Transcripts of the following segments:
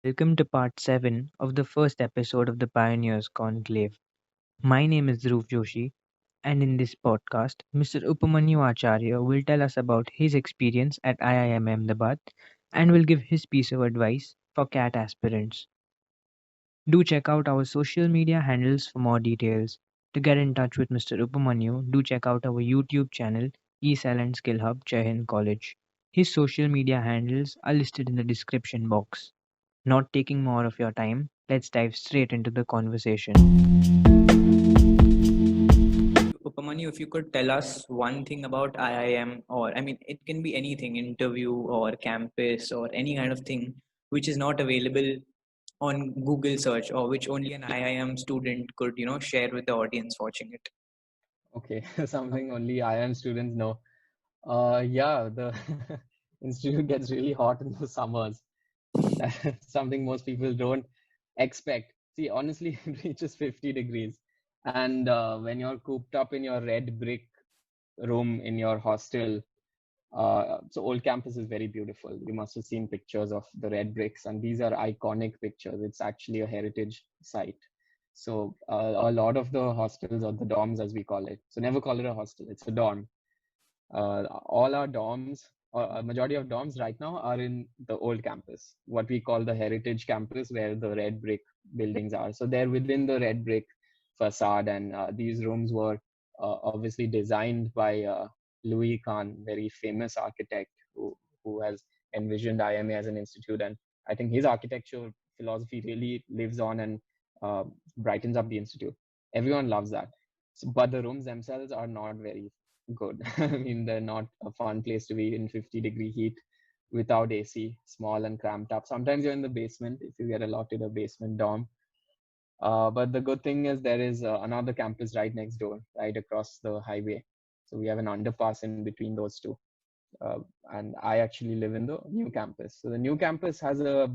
Welcome to part 7 of the first episode of the Pioneers Conclave. My name is Dhruv Joshi, and in this podcast, Mr. Upamanyu Acharya will tell us about his experience at IIM Ahmedabad and will give his piece of advice for CAT aspirants. Do check out our social media handles for more details. To get in touch with Mr. Upamanyu, do check out our YouTube channel, eSL and Skill Hub, Jai Hind College. His social media handles are listed in the description box. Not taking more of your time, let's dive straight into the conversation. Upamanyu, if you could tell us one thing about IIM, or I mean, it can be anything, interview or campus or any kind of thing which is not available on Google search or which only an IIM student could, share with the audience watching it. Okay, something only IIM students know. Yeah, the institute gets really hot in the summers. That's something most people don't expect. See, honestly, it reaches 50 degrees. And when you're cooped up in your red brick room in your hostel, so Old Campus is very beautiful. You must have seen pictures of the red bricks, and these are iconic pictures. It's actually a heritage site. So a lot of the hostels or the dorms, as we call it. So never call it a hostel. It's a dorm. All our dorms, or a majority of dorms right now are in the old campus, what we call the heritage campus, where the red brick buildings are. So they're within the red brick facade, and these rooms were obviously designed by Louis Kahn, very famous architect who has envisioned IMA as an institute. And I think his architecture philosophy really lives on and brightens up the institute. Everyone loves that. So, but the rooms themselves are not very good. I mean, they're not a fun place to be in 50-degree heat without AC, small and cramped up. Sometimes you're in the basement if you get allotted a basement dorm. But the good thing is there is another campus right next door, right across the highway. So we have an underpass in between those two. Uh, and I actually live in the new campus. So the new campus has a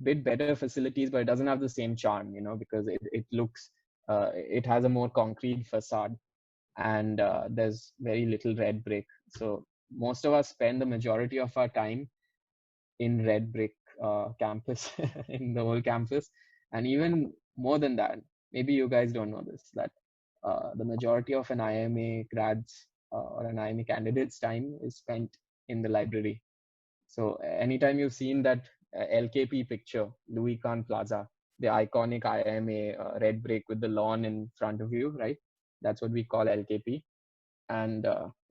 bit better facilities, but it doesn't have the same charm, because it has a more concrete facade, and there's very little red brick. So most of us spend the majority of our time in red brick campus, in the whole campus. And even more than that, maybe you guys don't know this, that the majority of an IMA grads or an IMA candidate's time is spent in the library. So anytime you've seen that LKP picture, Louis Kahn Plaza, the iconic IMA red brick with the lawn in front of you, right? That's what we call LKP. And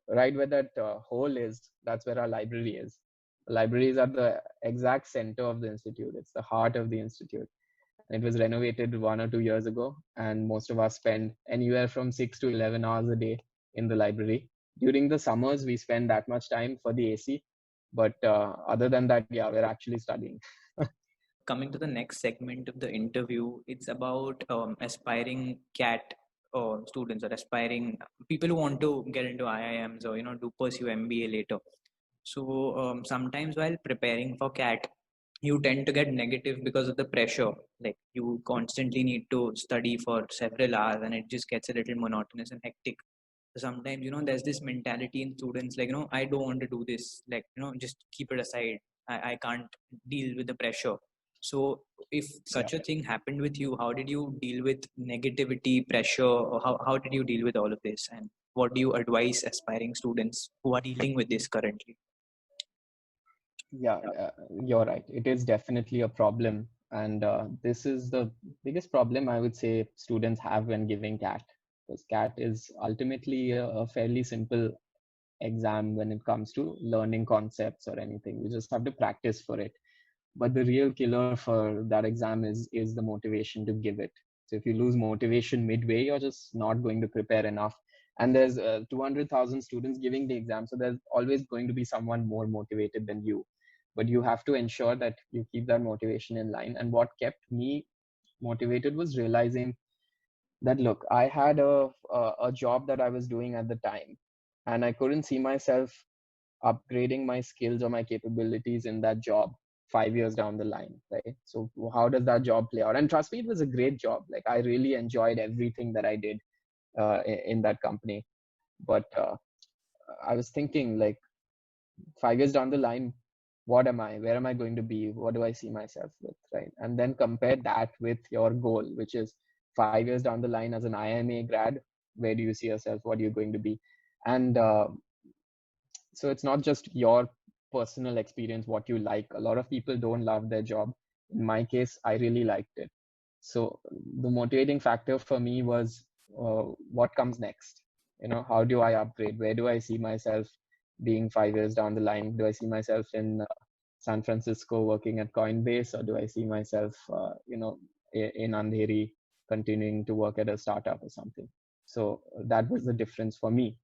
right where that hole is, that's where our library is. The library is at the exact center of the institute. It's the heart of the institute. It was renovated 1 or 2 years ago, and most of us spend anywhere from 6 to 11 hours a day in the library. During the summers, we spend that much time for the AC, but other than that, yeah, we're actually studying. Coming to the next segment of the interview, it's about aspiring CAT students or aspiring people who want to get into IIMs or do pursue MBA later. So sometimes while preparing for CAT, you tend to get negative because of the pressure. Like you constantly need to study for several hours, and it just gets a little monotonous and hectic. So sometimes there's this mentality in students like I don't want to do this. Like just keep it aside. I can't deal with the pressure. So if Yeah. such a thing happened with you, how did you deal with negativity, pressure, or how did you deal with all of this? And what do you advise aspiring students who are dealing with this currently? Yeah, you're right. It is definitely a problem. And this is the biggest problem I would say students have when giving CAT. Because CAT is ultimately a fairly simple exam when it comes to learning concepts or anything. You just have to practice for it. But the real killer for that exam is the motivation to give it. So if you lose motivation midway, you're just not going to prepare enough. And there's 200,000 students giving the exam, so there's always going to be someone more motivated than you. But you have to ensure that you keep that motivation in line. And what kept me motivated was realizing that, look, I had a job that I was doing at the time, and I couldn't see myself upgrading my skills or my capabilities in that job 5 years down the line, right? So how does that job play out? And trust me, it was a great job. Like, I really enjoyed everything that I did in that company. But I was thinking, like, 5 years down the line, what am I, where am I going to be, what do I see myself with, right? And then compare that with your goal, which is 5 years down the line as an IMA grad, where do you see yourself, what are you going to be? And so it's not just your personal experience, what you like. A lot of people don't love their job. In my case, I really liked it. So the motivating factor for me was what comes next. How do I upgrade? Where do I see myself being 5 years down the line? Do I see myself in San Francisco working at Coinbase, or do I see myself, in Andheri continuing to work at a startup or something? So that was the difference for me.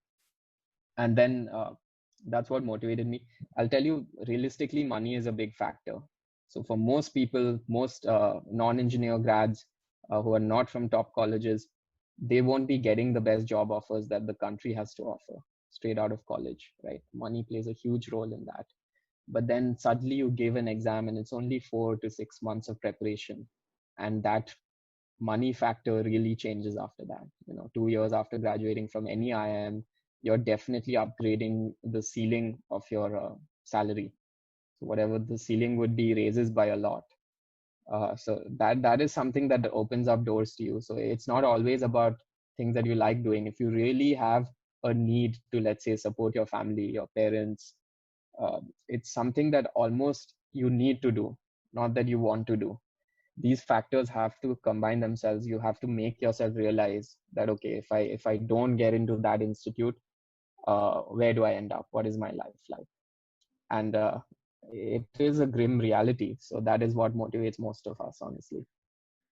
And then that's what motivated me. I'll tell you, realistically, money is a big factor. So for most people, most non-engineer grads who are not from top colleges, they won't be getting the best job offers that the country has to offer straight out of college, right? Money plays a huge role in that. But then suddenly you give an exam and it's only 4 to 6 months of preparation, and that money factor really changes after that. 2 years after graduating from any IIM, you're definitely upgrading the ceiling of your salary. So whatever the ceiling would be raises by a lot. So that is something that opens up doors to you. So it's not always about things that you like doing. If you really have a need to, let's say, support your family, your parents, it's something that almost you need to do, not that you want to do. These factors have to combine themselves. You have to make yourself realize that, okay, if I don't get into that institute, where do I end up? What is my life like? And it is a grim reality. So that is what motivates most of us, honestly.